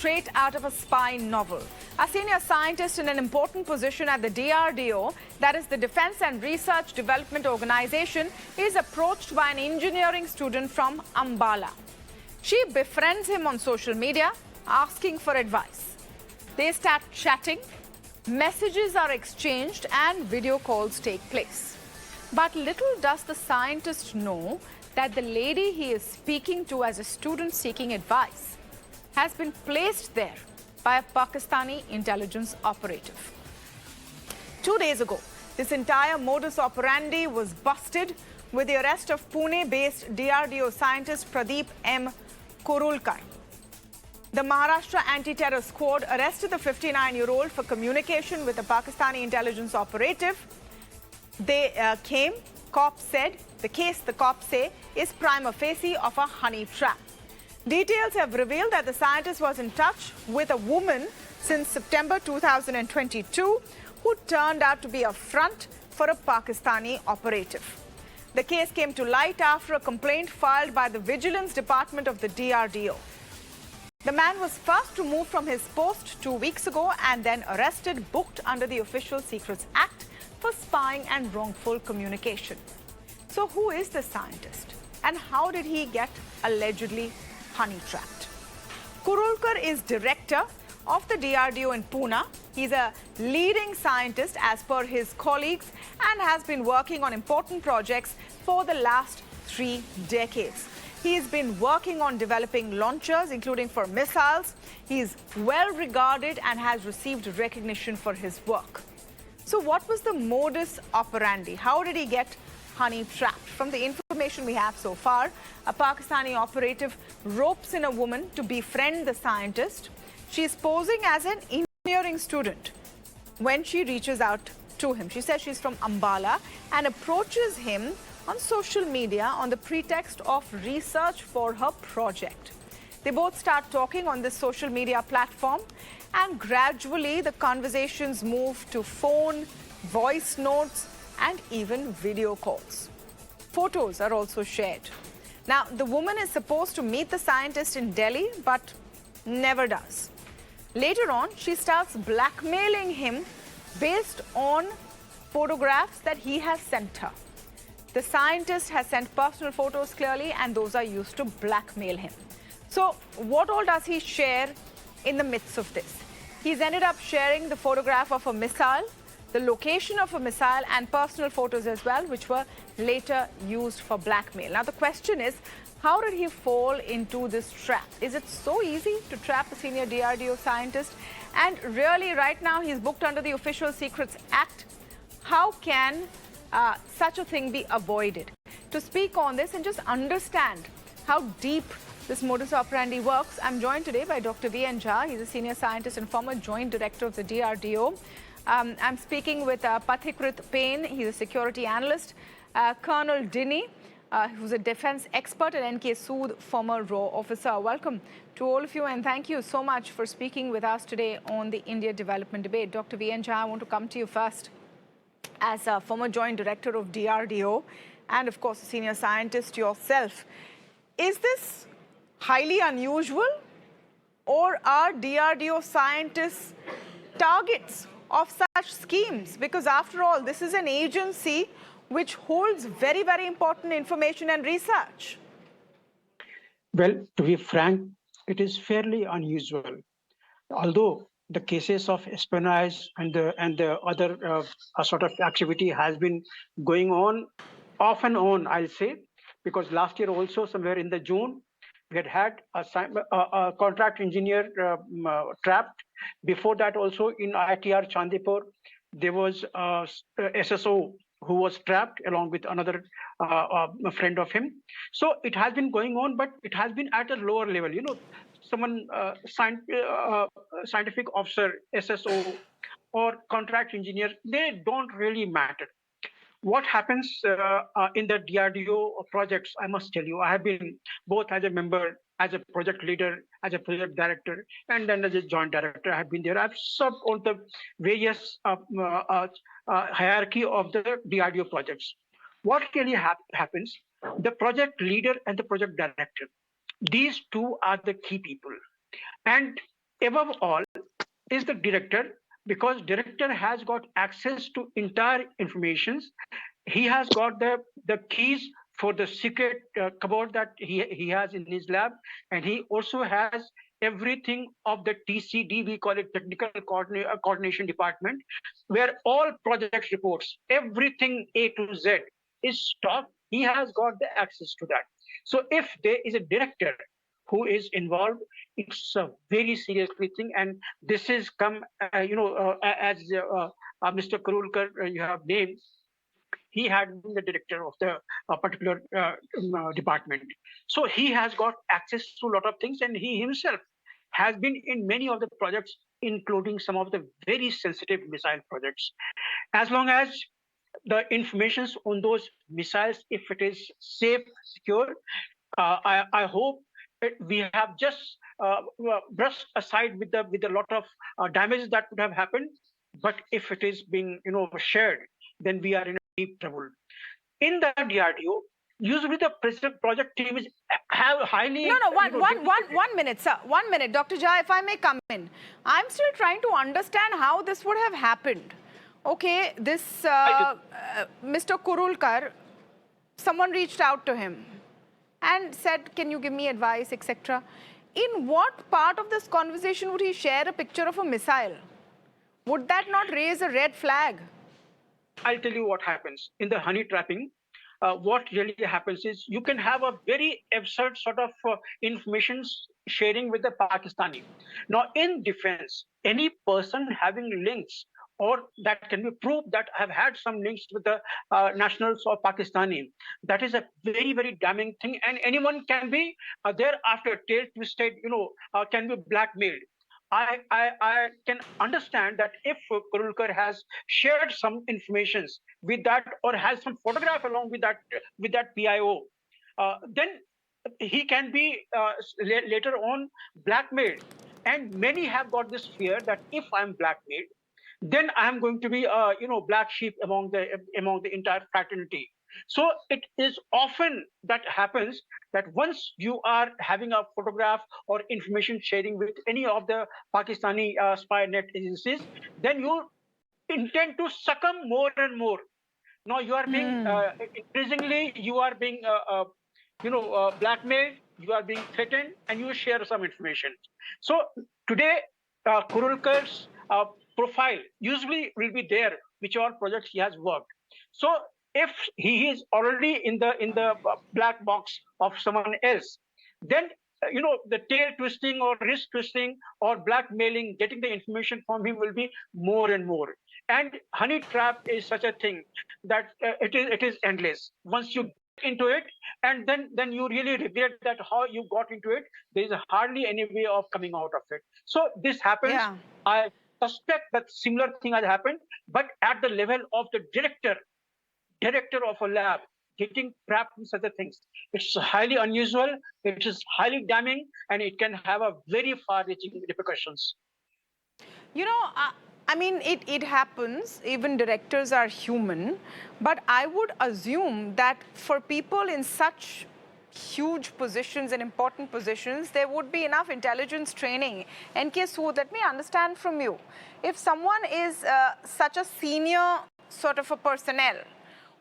straight out of a spy novel. A senior scientist in an important position at the DRDO, that is the Defense and Research Development Organization, is approached by an engineering student from Ambala. She befriends him on social media, asking for advice. They start chatting, messages are exchanged, and video calls take place. But little does the scientist know that the lady he is speaking to as a student seeking advice has been placed there by a Pakistani intelligence operative. 2 days ago, this entire modus operandi was busted with the arrest of Pune-based DRDO scientist Pradeep M. Kurulkar. The Maharashtra anti-terror squad arrested the 59-year-old for communication with a Pakistani intelligence operative. They came, cops said, the cops say, is prima facie of a honey trap. Details have revealed that the scientist was in touch with a woman since September 2022 who turned out to be a front for a Pakistani operative. The case came to light after a complaint filed by the Vigilance Department of the DRDO. The man was first removed from his post 2 weeks ago and then arrested, booked under the Official Secrets Act for spying and wrongful communication. So who is the scientist and how did he get allegedly honey-trapped? Kurulkar is director of the DRDO in Pune. He's a leading scientist as per his colleagues and has been working on important projects for the last 3 decades. He's been working on developing launchers, including for missiles. He's well regarded and has received recognition for his work. So what was the modus operandi? How did he get honey-trapped? From the information we have so far, a Pakistani operative ropes in a woman to befriend the scientist. She is posing as an engineering student when she reaches out to him. She says she's from Ambala and approaches him on social media on the pretext of research for her project. They both start talking on this social media platform, and gradually the conversations move to phone, voice notes, and even video calls. Photos are also shared. Now, the woman is supposed to meet the scientist in Delhi, but never does. Later on, she starts blackmailing him based on photographs that he has sent her. The scientist has sent personal photos clearly, and those are used to blackmail him. So what all does he share in the midst of this? He's ended up sharing the photograph of a missile, the location of a missile, and personal photos as well, which were later used for blackmail. Now, the question is, how did he fall into this trap? Is it so easy to trap a senior DRDO scientist? And really, right now, he's booked under the Official Secrets Act. How can such a thing be avoided? To speak on this and just understand how deep this modus operandi works, I'm joined today by Dr. V.N. Jha. He's a senior scientist and former joint director of the DRDO. I'm speaking with Pathikrit Payne. He's a security analyst. Colonel Dinny, who's a defense expert, and N.K. Sood, former RAW officer. Welcome to all of you, and thank you so much for speaking with us today on the India Development Debate. Dr. V.N. Jha, I want to come to you first. As a former joint director of DRDO and, of course, a senior scientist yourself, is this highly unusual, or are DRDO scientists targets of such schemes? Because after all, this is an agency which holds very, very important information and research. Well, to be frank, it is fairly unusual. Although the cases of espionage and the other sort of activity has been going on off and on, I'll say, because last year also somewhere in the June, we had a contract engineer trapped. Before that also in ITR Chandipur, there was a SSO who was trapped along with another friend of him. So it has been going on, but it has been at a lower level. You know, someone, scientific officer, SSO, or contract engineer, they don't really matter. What happens in the DRDO projects, I must tell you, I have been both as a member, as a project leader, as a project director, and then as a joint director. I have been there. I've served all the various hierarchy of the DRDO projects. What really happens, the project leader and the project director, these two are the key people. And above all is the director, because director has got access to entire informations. He has got the keys for the secret cupboard that he has in his lab, and he also has everything of the TCD, we call it technical coordination department, where all project reports, everything A to Z is stored. He has got the access to that. So if there is a director who is involved, it's a very serious thing. And this is come, as Mr. Karulkar, you have named, he had been the director of the particular department. So he has got access to a lot of things, and he himself has been in many of the projects, including some of the very sensitive missile projects. As long as the informations on those missiles, if it is safe, secure, I hope we have just brushed aside with a lot of damage that would have happened. But if it is being shared, then we are in deep trouble. In the DRDO, usually the project team is highly. No, one minute, sir. 1 minute, Dr. Jha, if I may come in. I'm still trying to understand how this would have happened. Okay, this Mr. Kurulkar, someone reached out to him and said, can you give me advice, etc. In what part of this conversation would he share a picture of a missile? Would that not raise a red flag? I'll tell you what happens. In the honey trapping, what really happens is you can have a very absurd sort of information sharing with the Pakistani. Now, in defense, any person having links, or that can be proved that have had some links with the nationals of Pakistani, that is a very, very damning thing. And anyone can be thereafter tail twisted, can be blackmailed. I can understand that if Karulkar has shared some information with that, or has some photograph along with that PIO, then he can be later on blackmailed. And many have got this fear that if I'm blackmailed, then I am going to be black sheep among the entire fraternity. So it is often that happens that once you are having a photograph or information sharing with any of the Pakistani spy net agencies, then you intend to succumb more and more. Now you are being increasingly you are being blackmailed, you are being threatened, and you share some information. So today, Kurulkar's profile usually will be there, which all projects he has worked. So if he is already in the black box of someone else, then the tail twisting or wrist twisting or blackmailing, getting the information from him will be more and more. And honey trap is such a thing that it is endless. Once you get into it, and then you really regret that how you got into it. There is hardly any way of coming out of it. So this happens. Yeah. I suspect that similar thing has happened, but at the level of the director of a lab getting trapped in such a things. It's highly unusual, it is highly damning, and it can have a very far-reaching repercussions. I mean, it happens. Even directors are human. But I would assume that for people in such huge positions and important positions, there would be enough intelligence training. NK Sood, let me understand from you. If someone is such a senior sort of a personnel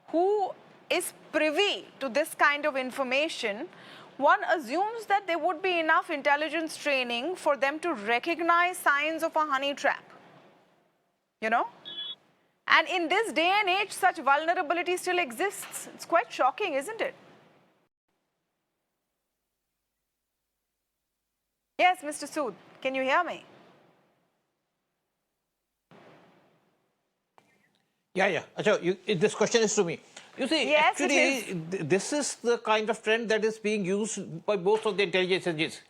who is privy to this kind of information, one assumes that there would be enough intelligence training for them to recognize signs of a honey trap. And in this day and age, such vulnerability still exists. It's quite shocking, isn't it? Yes, Mr. Sood, can you hear me? Yeah. Achha, this question is to me. You see, yes, actually, this is the kind of trend that is being used by most of the intelligence agencies.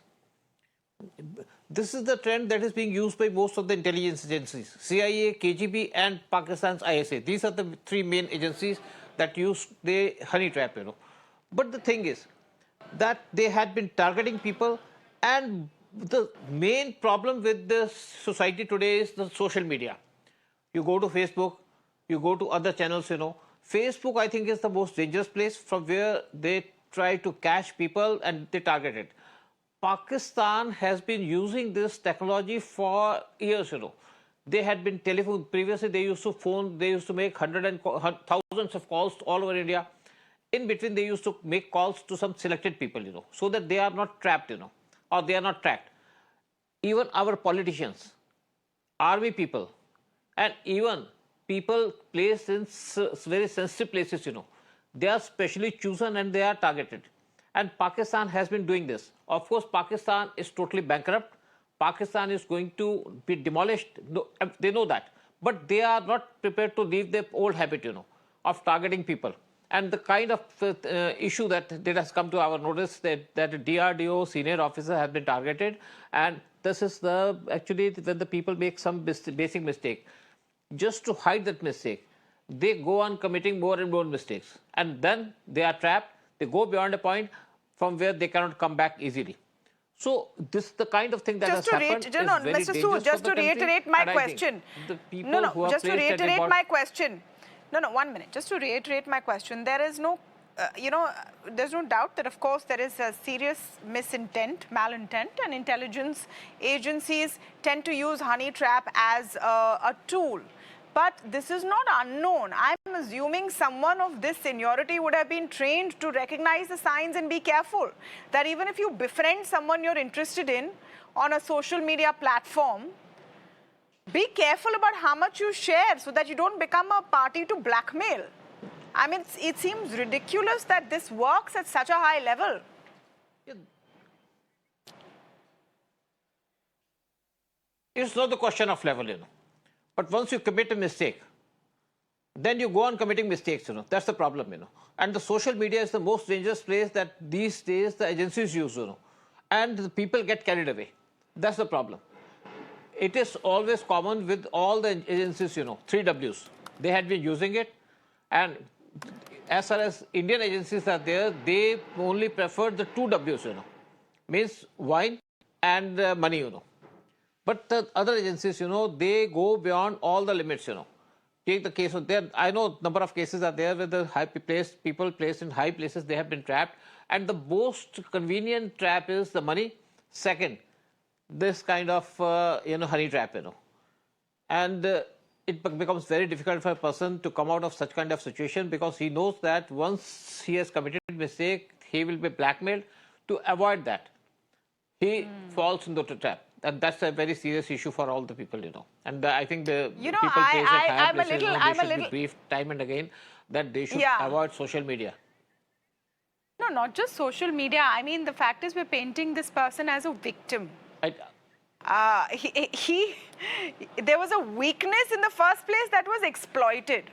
This is the trend that is being used by most of the intelligence agencies, CIA, KGB, and Pakistan's ISA. These are the three main agencies that use the honey trap, But the thing is that they had been targeting people, and the main problem with the society today is the social media. You go to Facebook, you go to other channels, Facebook, I think, is the most dangerous place from where they try to catch people and they target it. Pakistan has been using this technology for years, They had been telephone, previously they used to phone, they used to make thousands of calls all over India. In between, they used to make calls to some selected people, so that they are not trapped, or they are not tracked. Even our politicians, army people, and even people placed in very sensitive places, they are specially chosen and they are targeted. And Pakistan has been doing this. Of course, Pakistan is totally bankrupt. Pakistan is going to be demolished. No, they know that. But they are not prepared to leave their old habit, of targeting people. And the kind of issue that has come to our notice that a DRDO senior officer has been targeted. And this is actually when the people make some basic mistake. Just to hide that mistake, they go on committing more and more mistakes. And then they are trapped. They go beyond a point from where they cannot come back easily. So this is the kind of thing that has happened. Mr. Sood, just to reiterate my question. Just to reiterate my question. No, 1 minute. Just to reiterate my question, there is no, there's no doubt that, of course, there is a serious malintent, and intelligence agencies tend to use Honeytrap as a tool. But this is not unknown. I'm assuming someone of this seniority would have been trained to recognize the signs and be careful. That even if you befriend someone you're interested in on a social media platform, be careful about how much you share so that you don't become a party to blackmail. I mean, it seems ridiculous that this works at such a high level. It's not the question of level, But once you commit a mistake, then you go on committing mistakes, That's the problem, And the social media is the most dangerous place that these days the agencies use, And the people get carried away. That's the problem. It is always common with all the agencies, 3 Ws. They had been using it. And as far as Indian agencies are there, they only prefer the 2 Ws, Means wine and money, But the other agencies, they go beyond all the limits, Take the case of there. I know number of cases are there where the people placed in high places, they have been trapped. And the most convenient trap is the money. Second, this kind of, honey trap, And it becomes very difficult for a person to come out of such kind of situation because he knows that once he has committed a mistake, he will be blackmailed. To avoid that, he falls into the trap. And that's a very serious issue for all the people, And I think the people placed at higher places, they should be briefed time and again that they should avoid social media. No, not just social media. I mean, the fact is we're painting this person as a victim. There was a weakness in the first place that was exploited.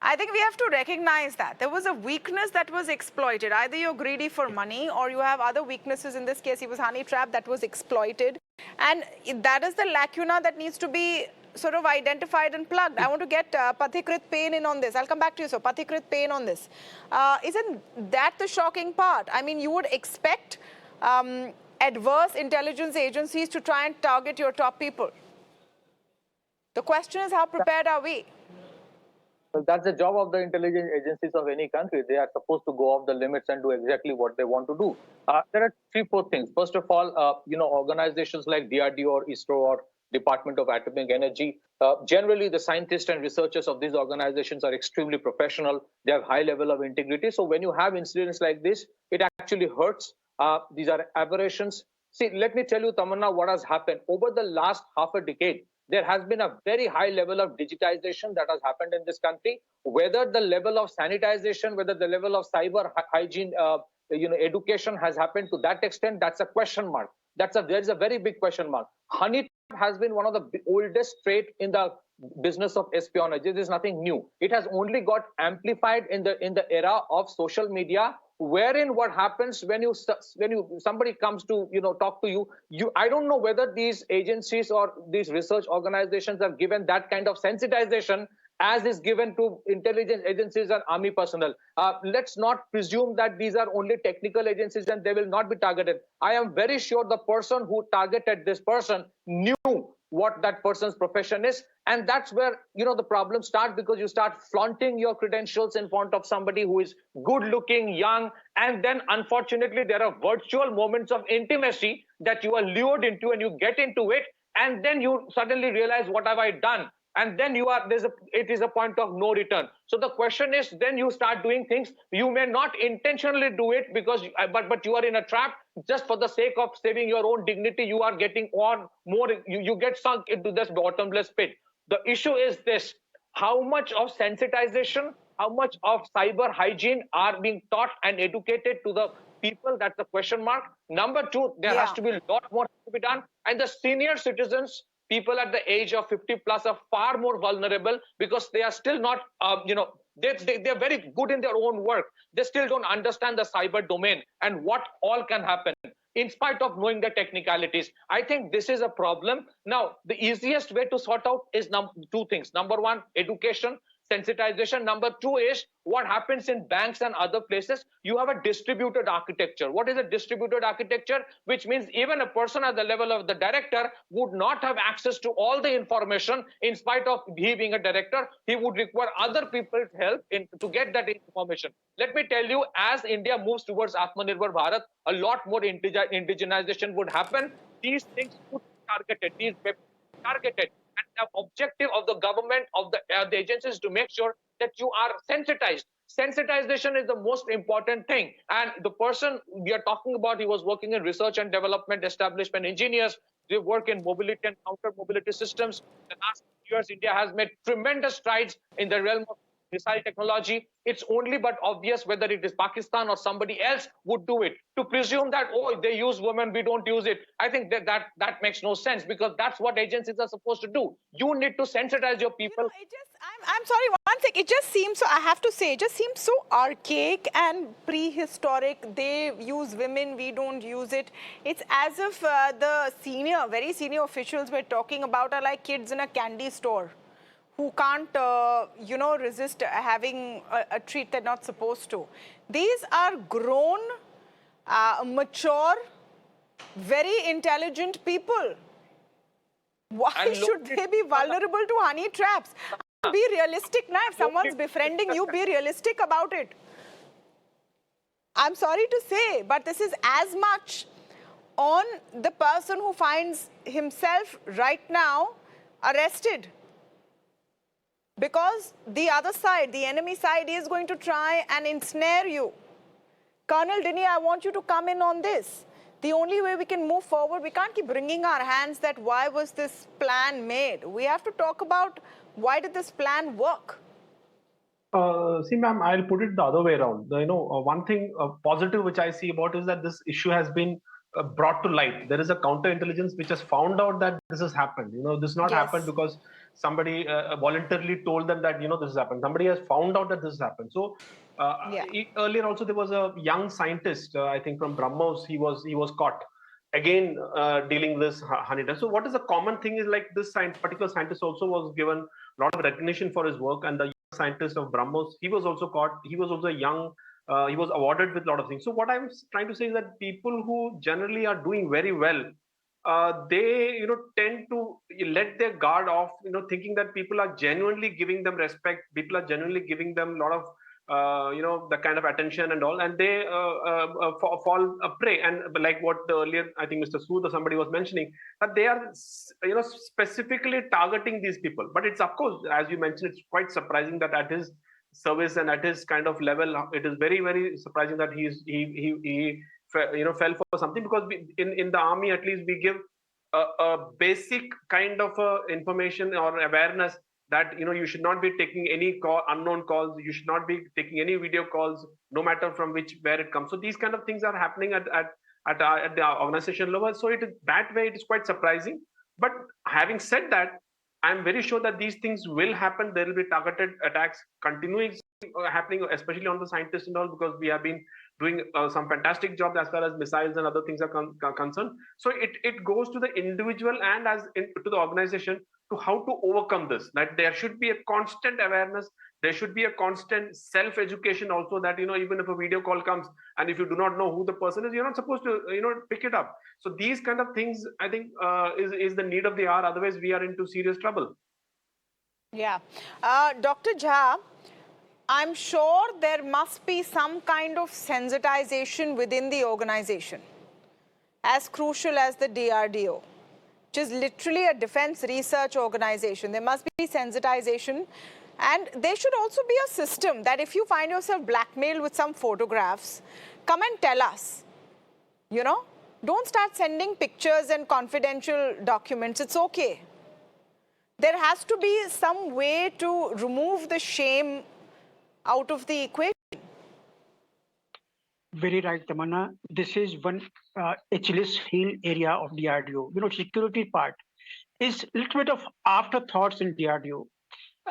I think we have to recognize that. There was a weakness that was exploited. Either you're greedy for money or you have other weaknesses. In this case, he was Honeytrap that was exploited. And that is the lacuna that needs to be sort of identified and plugged. I want to get Pathikrit Pain in on this. I'll come back to you, so Pathikrit Pain on this. Isn't that the shocking part? I mean, you would expect adverse intelligence agencies to try and target your top people. The question is, how prepared are we? Well, that's the job of the intelligence agencies of any country. They are supposed to go off the limits and do exactly what they want to do. There are 3-4 things. First of all, organizations like DRDO or ISRO or Department of Atomic Energy, generally the scientists and researchers of these organizations are extremely professional. They have high level of integrity. So when you have incidents like this, it actually hurts. These are aberrations. See, let me tell you, Tamanna, what has happened. Over the last half a decade, there has been a very high level of digitization that has happened in this country. Whether the level of sanitization, whether the level of cyber hygiene, education has happened to that extent, that's a question mark. There is a very big question mark. Honeytrap has been one of the oldest trade in the business of espionage. It is nothing new. It has only got amplified in the era of social media, wherein what happens when somebody comes to talk to you, I don't know whether these agencies or these research organizations have given that kind of sensitization as is given to intelligence agencies and army personnel. Let's not presume that these are only technical agencies and they will not be targeted. I am very sure the person who targeted this person knew what that person's profession is, and that's where the problem starts, because you start flaunting your credentials in front of somebody who is good looking, young, and then unfortunately there are virtual moments of intimacy that you are lured into, and you get into it, and then you suddenly realize, what have I done? And then it is a point of no return. So the question is, then you start doing things you may not intentionally do it, because but you are in a trap. Just for the sake of saving your own dignity, you are getting on more, you get sunk into this bottomless pit. The issue is this: how much of sensitization, how much of cyber hygiene are being taught and educated to the people? That's the question mark. Number two, there has to be a lot more to be done, and the senior citizens, people at the age of 50 plus, are far more vulnerable, because they are still not, they're very good in their own work. They still don't understand the cyber domain and what all can happen, in spite of knowing the technicalities. I think this is a problem. Now, the easiest way to sort out is two things. Number one, education, sensitization. Number two is what happens in banks and other places. You have a distributed architecture. What is a distributed architecture? Which means even a person at the level of the director would not have access to all the information. In spite of he being a director, he would require other people's help to get that information. Let me tell you, as India moves towards Atmanirbhar Bharat, a lot more indigenization would happen. These things would be targeted. These web targeted. And the objective of the government, of the agencies, to make sure that you are sensitized. Sensitization is the most important thing. And the person we are talking about, he was working in research and development establishment engineers. They work in mobility and counter mobility systems. In the last years, India has made tremendous strides in the realm of missile technology. It's only but obvious whether it is Pakistan or somebody else would do it. To presume that, oh, they use women, we don't use it, I think that makes no sense, because that's what agencies are supposed to do. You need to sensitize your people. I'm sorry, one thing. It just seems, so I have to say, it just seems so archaic and prehistoric. They use women, we don't use it. It's as if the very senior officials we're talking about are like kids in a candy store who can't, resist having a treat they're not supposed to. These are grown, mature, very intelligent people. Why should they be vulnerable to honey traps? Be realistic now. If someone's befriending you, be realistic about it. I'm sorry to say, but this is as much on the person who finds himself right now arrested. Because the other side, the enemy side, is going to try and ensnare you. Colonel Dinny, I want you to come in on this. The only way we can move forward, we can't keep wringing our hands that why was this plan made? We have to talk about why did this plan work? See, ma'am, I'll put it the other way around. One thing positive which I see about is that this issue has been brought to light. There is a counterintelligence which has found out that this has happened. This not happened because somebody voluntarily told them that this has happened. Somebody has found out that this has happened. So earlier also there was a young scientist, I think from BrahMos. He was caught again dealing with this honey trap. So what is the common thing is, like, this particular scientist also was given a lot of recognition for his work, and the young scientist of BrahMos, he was also caught. He was also young. He was awarded with a lot of things. So what I'm trying to say is that people who generally are doing very well, they tend to let their guard off, thinking that people are genuinely giving them respect, people are genuinely giving them a lot of the kind of attention and all, and they fall a prey. And like what earlier, I think Mr. Sood or somebody was mentioning, that they are specifically targeting these people. But it's, of course, as you mentioned, it's quite surprising that at his service and at his kind of level, it is very, very surprising that he fell for something, because in the army, at least, we give a basic kind of information or awareness that you should not be taking any unknown calls, you should not be taking any video calls, no matter from where it comes. So these kind of things are happening at the organization level. So that way it is quite surprising. But having said that, I'm very sure that these things will happen. There will be targeted attacks continuing happening, especially on the scientists and all, because we have been doing some fantastic job as far as missiles and other things are concerned. So it goes to the individual and to the organization to how to overcome this. That there should be a constant awareness. There should be a constant self-education also, that, even if a video call comes and if you do not know who the person is, you're not supposed to, pick it up. So these kind of things, I think, is the need of the hour. Otherwise, we are into serious trouble. Yeah. Dr. Jha, I'm sure there must be some kind of sensitization within the organization, as crucial as the DRDO, which is literally a defense research organization. There must be sensitization, and there should also be a system that if you find yourself blackmailed with some photographs, come and tell us. Don't start sending pictures and confidential documents. It's okay. There has to be some way to remove the shame out of the equation. Very right, Tamanna. This is one Achilles heel area of DRDO. Security part is a little bit of afterthoughts in DRDO.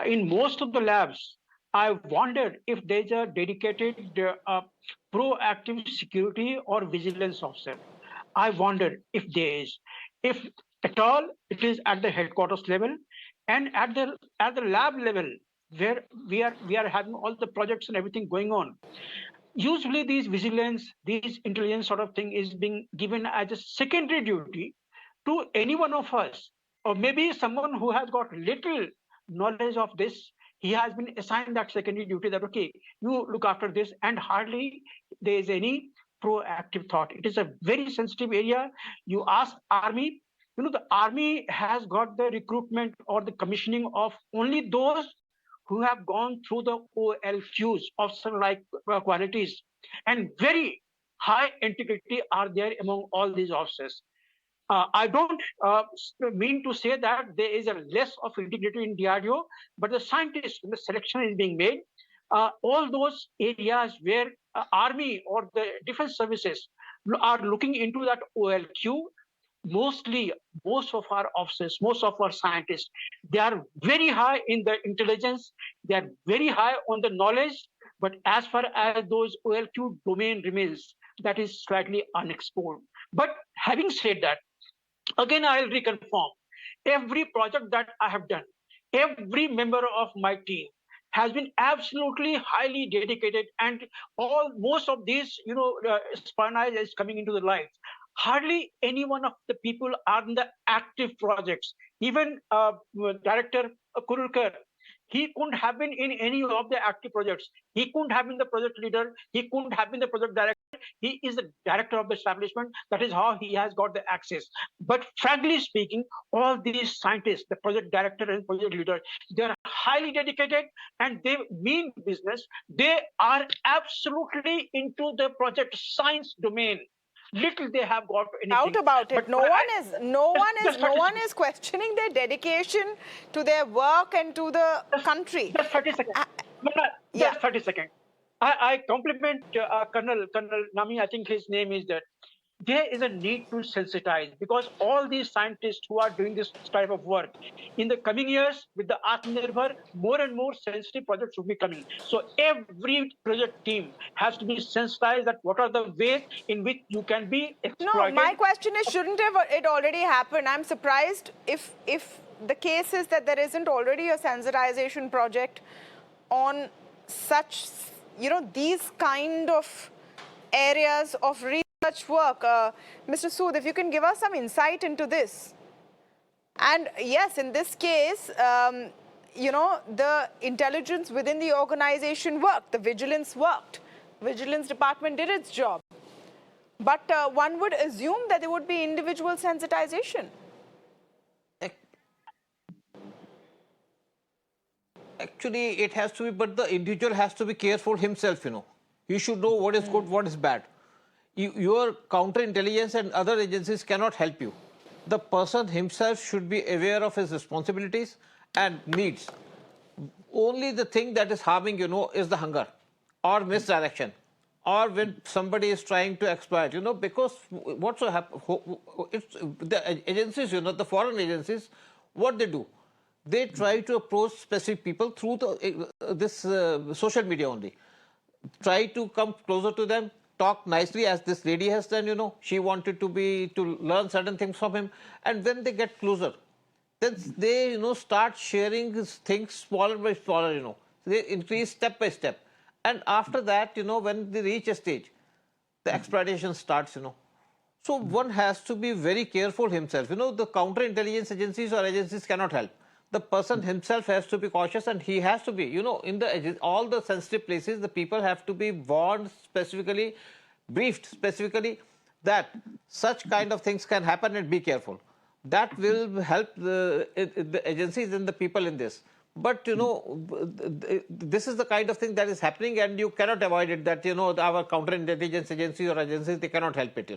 In most of the labs, I wondered if there's a dedicated proactive security or vigilance officer. I wondered if there is. If at all, it is at the headquarters level and at the lab level, where we are having all the projects and everything going on. Usually these vigilance, these intelligence sort of thing is being given as a secondary duty to any one of us, or maybe someone who has got little knowledge of this. He has been assigned that secondary duty that, okay, you look after this, and hardly there is any proactive thought. It is a very sensitive area. You ask army, the army has got the recruitment or the commissioning of only those who have gone through the OLQs, officer-like qualities, and very high integrity are there among all these officers. I don't mean to say that there is a less of integrity in DRDO, but the scientists, when the selection is being made, all those areas where army or the defense services are looking into that OLQ, mostly most of our officers, most of our scientists, they are very high in the intelligence, they are very high on the knowledge, but as far as those OLQ domain remains, that is slightly unexplored. But having said that, again, I'll reconfirm, every project that I have done, every member of my team has been absolutely highly dedicated, and most of these, espionage is coming into the light. Hardly any one of the people are in the active projects. Even Director Kurulkar, he couldn't have been in any of the active projects. He couldn't have been the project leader. He couldn't have been the project director. He is the director of the establishment. That is how he has got the access. But frankly speaking, all these scientists, the project director and project leader, they are highly dedicated and they mean business. They are absolutely into the project science domain. Little they have got anything. Doubt about it. No one is questioning their dedication to their work and to the country. Just 30 seconds. Just 30 seconds. I compliment Colonel Nami, I think his name is that. There is a need to sensitize, because all these scientists who are doing this type of work, in the coming years with the Atmanirbhar, more and more sensitive projects will be coming. So every project team has to be sensitized that what are the ways in which you can be exploited. No, my question is, shouldn't it already happen? I'm surprised if the case is that there isn't already a sensitization project on such, these kind of areas of research work. Mr. Sood, if you can give us some insight into this. And yes, in this case, the intelligence within the organization worked, the vigilance worked. Vigilance department did its job. But one would assume that there would be individual sensitization. Actually, it has to be, but the individual has to be careful himself, He should know what is good, what is bad. Your counterintelligence and other agencies cannot help you. The person himself should be aware of his responsibilities and needs. Only the thing that is harming, is the hunger or misdirection, or when somebody is trying to exploit, because what's so happen, the agencies, the foreign agencies, what they do, they try to approach specific people through this social media only. Try to come closer to them, talk nicely, as this lady has done, she wanted to learn certain things from him, and when they get closer, then they, start sharing things smaller by smaller, They increase step by step. And after that, when they reach a stage, the exploitation starts, So one has to be very careful himself. The counterintelligence agencies or agencies cannot help. The person himself has to be cautious, and he has to be, in all the sensitive places, the people have to be warned specifically, briefed specifically that such kind of things can happen, and be careful. That will help the agencies and the people in this. But, this is the kind of thing that is happening, and you cannot avoid it, that, our counterintelligence agencies or agencies, they cannot help it,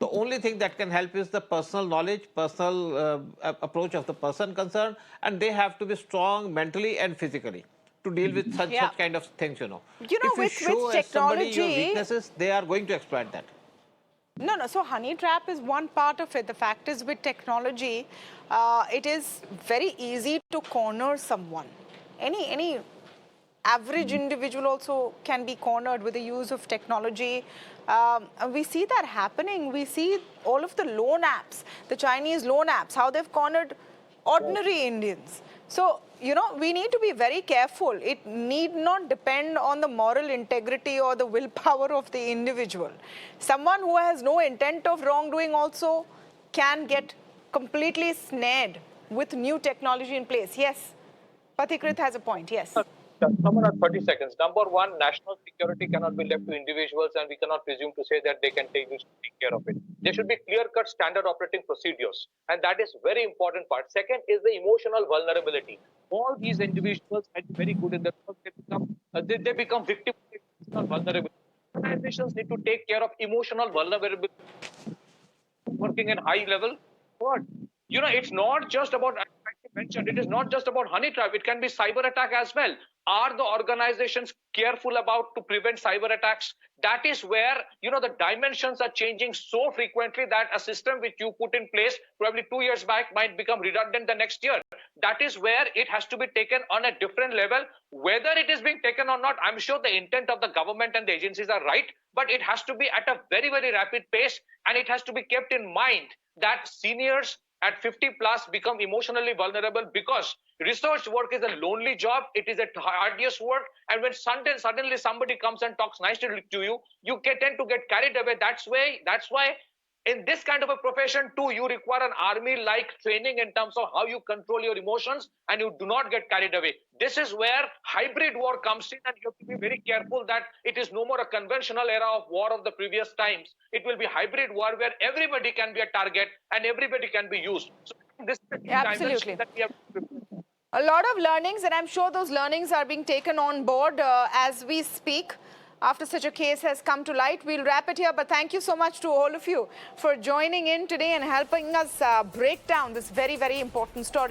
The only thing that can help is the personal knowledge, personal approach of the person concerned, and they have to be strong mentally and physically to deal with such kind of things, If you show with somebody your technology, weaknesses, they are going to exploit that. No. So Honeytrap is one part of it. The fact is, with technology, it is very easy to corner someone. Any average individual also can be cornered with the use of technology. We see that happening. We see all of the loan apps, the Chinese loan apps, how they've cornered ordinary Indians. So, we need to be very careful. It need not depend on the moral integrity or the willpower of the individual. Someone who has no intent of wrongdoing also can get completely snared with new technology in place. Yes, Pathikrit has a point, yes. Someone at 30 seconds. Number one, national security cannot be left to individuals, and we cannot presume to say that they can take care of it. There should be clear-cut standard operating procedures, and that is very important part. Second is the emotional vulnerability. All these individuals are very good in their work. They become victims of emotional vulnerability. Organizations need to take care of emotional vulnerability. Working in high level, what? It's not just about, I mentioned, it is not just about Honeytrap. It can be cyber attack as well. Are the organizations careful about to prevent cyber attacks? That is where, the dimensions are changing so frequently that a system which you put in place probably 2 years back might become redundant the next year. That is where it has to be taken on a different level. Whether it is being taken or not, I'm sure the intent of the government and the agencies are right, but it has to be at a very, very rapid pace, and it has to be kept in mind that seniors at 50 plus become emotionally vulnerable because research work is a lonely job. It is a arduous work. And when suddenly somebody comes and talks nicely to you, you tend to get carried away. That's why in this kind of a profession too, you require an army-like training in terms of how you control your emotions and you do not get carried away. This is where hybrid war comes in, and you have to be very careful that it is no more a conventional era of war of the previous times. It will be hybrid war where everybody can be a target and everybody can be used. So this is the dimension that we have to prepare. A lot of learnings, and I'm sure those learnings are being taken on board as we speak. After such a case has come to light, we'll wrap it here. But thank you so much to all of you for joining in today and helping us break down this very, very important story.